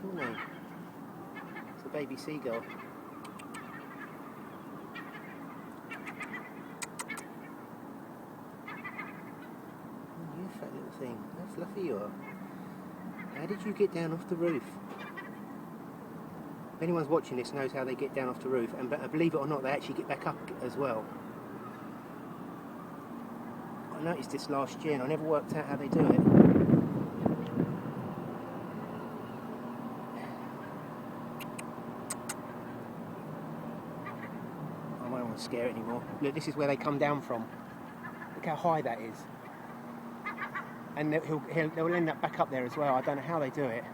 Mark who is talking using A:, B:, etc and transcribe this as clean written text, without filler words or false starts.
A: your name? It's a baby seagull. Oh, you fat little thing. How fluffy you are. How did you get down off the roof? If anyone's watching this knows how they get down off the roof, and believe it or not, they actually get back up as well. I noticed this last year and I never worked out how they do it. I don't want to scare it anymore. Look, this is where they come down from. Look how high that is. And they'll end up back up there as well. I don't know how they do it.